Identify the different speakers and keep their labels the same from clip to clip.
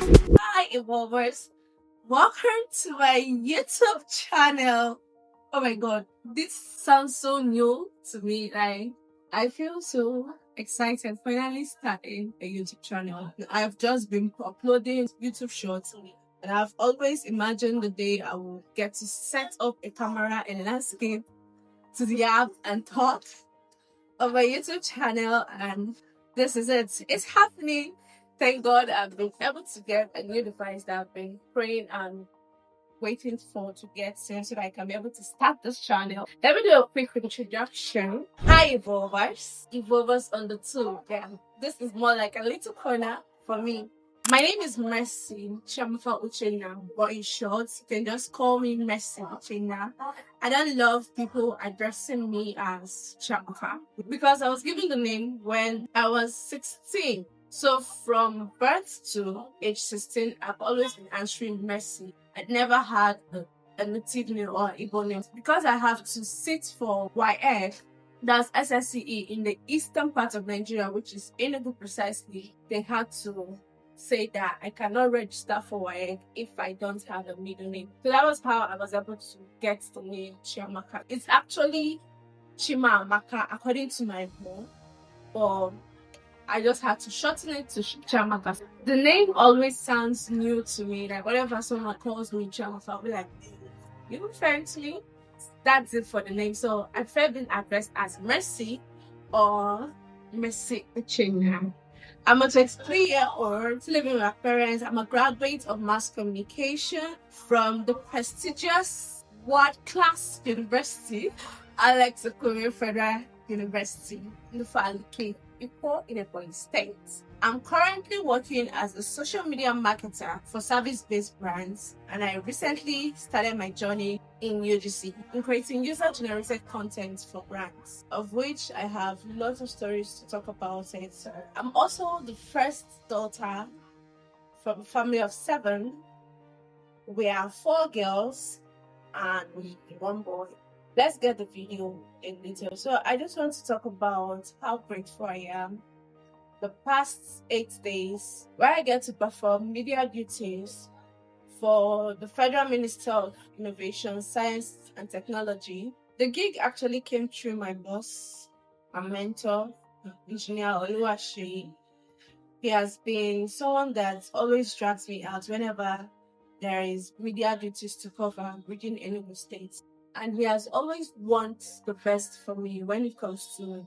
Speaker 1: Hi, Evolvers. Welcome to my YouTube channel. Oh my god, this sounds so new to me. Like, I feel so excited finally starting a YouTube channel. I've just been uploading YouTube shorts, and I've always imagined the day I will get to set up a camera and landscape to the app and talk on my YouTube channel, and this is it. It's happening. Thank God I've been able to get a new device that I've been praying and waiting for to get soon so that I can be able to start this channel. Let me do a quick introduction. Hi Evolvers. Evolvers on the two. Yeah. This is more like a little corner for me. My name is Mercy Chiamaka Uchenna, but in short, you can just call me Mercy Uchenna. I don't love people addressing me as Chiamaka because I was given the name when I was 16. So from birth to age 16, I've always been answering Mercy. I never had a native name or Igbo name because I have to sit for YF. That's SSCE in the eastern part of Nigeria, which is Enugu precisely. They had to say that I cannot register for YF if I don't have a middle name. So that was how I was able to get the name Chiamaka. It's actually Chimamaka according to my mom, but I just had to shorten it to Chiamaka. The name always sounds new to me. Like whenever someone calls me Chiamaka, I'll be like, you referring to me? That's it for the name. So I prefer being addressed as Mercy or Mercy Uchenna. I'm a 23-year-old living with my parents. I'm a graduate of mass communication from the prestigious world-class university, Alex Okume Federal University, in the Falike, in Ebonyi State. I'm currently working as a social media marketer for service-based brands, and I recently started my journey in UGC in creating user-generated content for brands, of which I have lots of stories to talk about it. I'm also the first daughter from a family of 7. We are 4 girls and 1 boy. Let's get the video in detail. So I just want to talk about how grateful I am the past 8 days where I get to perform media duties for the Federal Minister of Innovation, Science and Technology. The gig actually came through my boss, my mentor, Engineer Oluwaseyi. He has been someone that always drags me out whenever there is media duties to cover within Enugu State. And he has always wanted the best for me when it comes to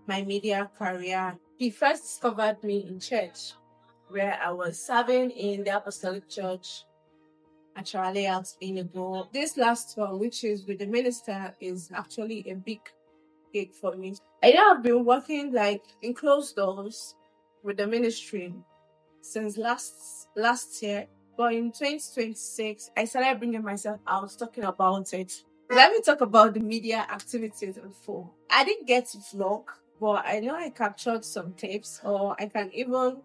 Speaker 1: my media career. He first discovered me in church, where I was serving in the Apostolic Church at Layout in Enugu. This last one, which is with the minister, is actually a big gig for me. I have been working like in closed doors with the ministry since last year, but in 2026, I started bringing myself out talking about it. Let me talk about the media activities in full. I didn't get to vlog, but I know I captured some tapes, or I can even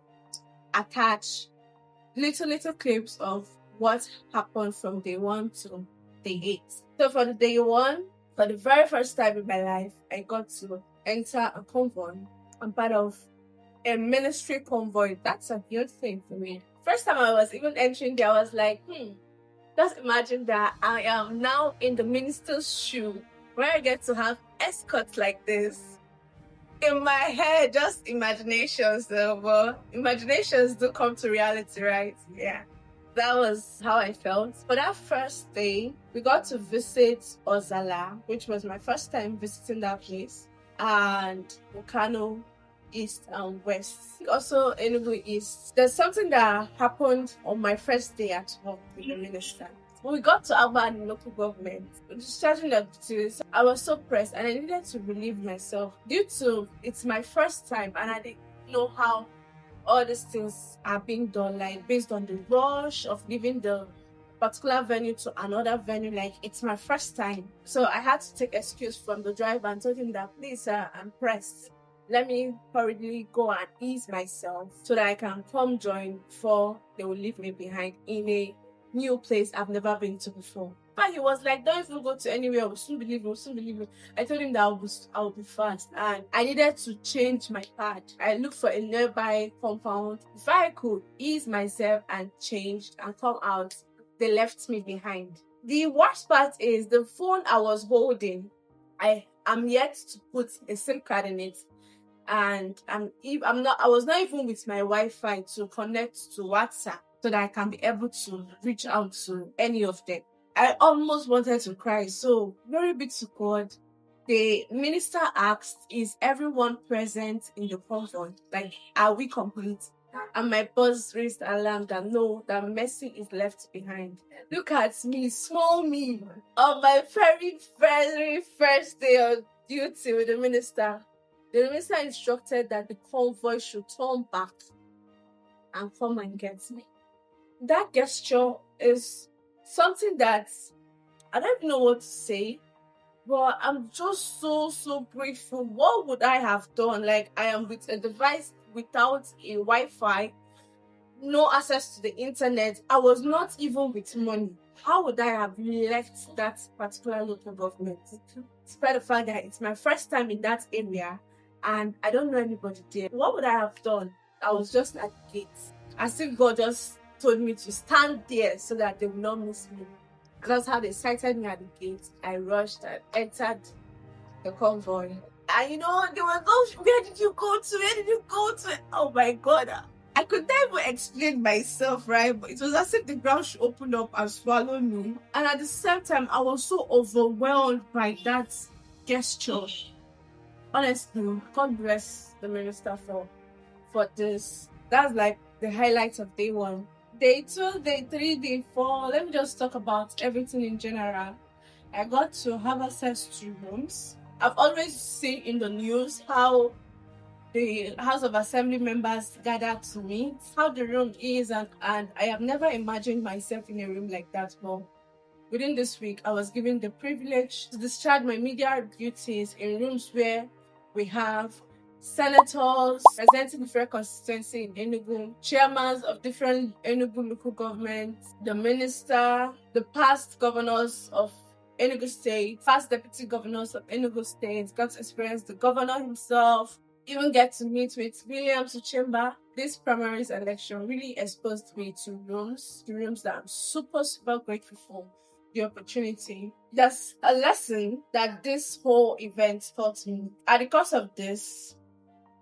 Speaker 1: attach little clips of what happened from day 1 to day 8. So for the day 1, for the very first time in my life, I got to enter a convoy. I'm part of a ministry convoy. That's a good thing for me. First time I was even entering there, I was like, just imagine that I am now in the minister's shoe, where I get to have escorts like this. In my head, just imaginations though, but imaginations do come to reality, right? Yeah. That was how I felt. For that first day, we got to visit Ozala, which was my first time visiting that place, and Nkano East and West. Also Enugu East. There's something that happened on my first day at work with the minister. When we got to Alban local government, discharging the duties, I was so pressed and I needed to relieve myself due to it's my first time and I didn't know how all these things are being done, like based on the rush of leaving the particular venue to another venue. Like it's my first time, so I had to take excuse from the driver and told him that, please sir, I'm pressed, let me hurriedly go and ease myself so that I can come join before they will leave me behind in a new place I've never been to before. But he was like, don't even go to anywhere, we'll soon be leaving, we'll soon be leaving. I told him that I will be fast, and I needed to change my pad. I looked for a nearby compound. If I could ease myself and change and come out, they left me behind. The worst part is the phone I was holding, I am yet to put a SIM card in it, and I was not even with my Wi-Fi to connect to WhatsApp so that I can be able to reach out to any of them. I almost wanted to cry. So glory be to God. The minister asked, is everyone present in the convoy? Like, are we complete? And my boss raised alarm that no, that Mercy is left behind. Look at me, small me, on my very, very first day of duty with the minister. The minister instructed that the convoy should turn back and come and get me. That gesture is something that I don't know what to say, but I'm just so grateful. What would I have done? Like, I am with a device without a Wi-Fi, no access to the internet. I was not even with money. How would I have left that particular local government? Despite the fact that it's my first time in that area and I don't know anybody there. What would I have done? I was just at the gate. As if God just told me to stand there so that they will not miss me. That's how they sighted me at the gate. I rushed and entered the convoy. And they were going, where did you go to? Where did you go to? Oh my God. I could never explain myself, right? But it was as if the ground should open up and swallow me. And at the same time, I was so overwhelmed by that gesture. Honestly, God bless the minister for this. That's like the highlights of day 1. Day 2, day 3, day 4. Let me just talk about everything in general. I got to have access to rooms. I've always seen in the news how the House of Assembly members gather to meet, how the room is, and I have never imagined myself in a room like that. But within this week, I was given the privilege to discharge my media duties in rooms where we have senators representing different constituencies in Enugu, chairmans of different Enugu local governments, the minister, the past governors of Enugu State, past deputy governors of Enugu State, got to experience the governor himself, even get to meet with William Chamber. This primaries election really exposed me to rooms that I'm super grateful for the opportunity. There's a lesson that this whole event taught me. At the course of this,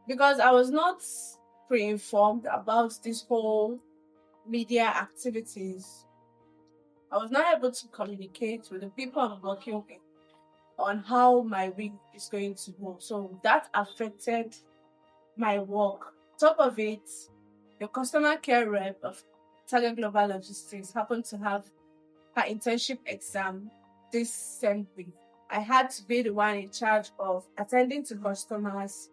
Speaker 1: because I was not pre-informed about this whole media activities, I was not able to communicate with the people I'm working with on how my week is going to go. So that affected my work. Top of it, the customer care rep of Target Global Logistics happened to have her internship exam this same week. I had to be the one in charge of attending to customers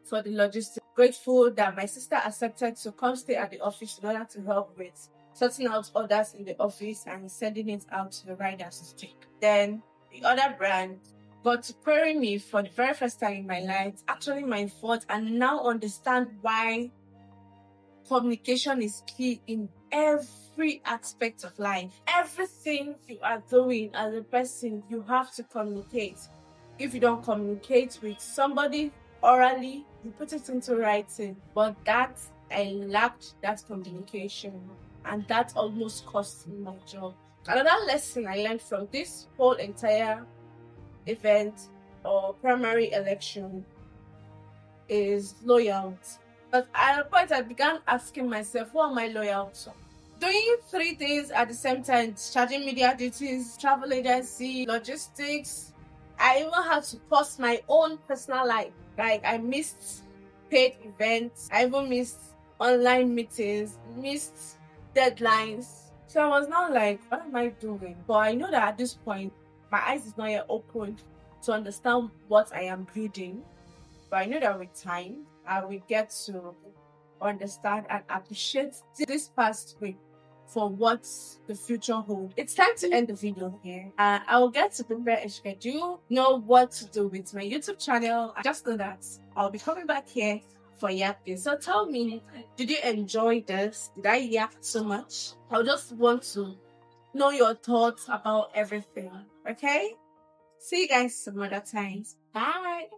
Speaker 1: for the logistics. Grateful that my sister accepted to come stay at the office in order to help with sorting out orders in the office and sending it out to the riders to take. Then the other brand got to query me for the very first time in my life, actually my fault, and now understand why communication is key in every aspect of life. Everything you are doing as a person, you have to communicate. If you don't communicate with somebody orally, you put it into writing. But that, I lacked that communication, and that almost cost me my job. Another lesson I learned from this whole entire event or primary election is loyalty. But at a point I began asking myself, what am I loyal to? Doing 3 days at the same time, discharging media duties, travel agency, logistics. I even had to pause my own personal life. Like, I missed paid events, I even missed online meetings, missed deadlines. So I was now like, what am I doing? But I know that at this point, my eyes is not yet open to understand what I am building. But I know that with time, I will get to understand and appreciate this past week for what the future holds. It's time to end the video here. I will get to prepare a schedule, know what to do with my YouTube channel. I just know that I'll be coming back here for yapping. So tell me, did you enjoy this? Did I yap too much? I just want to know your thoughts about everything. Okay? See you guys some other times. Bye.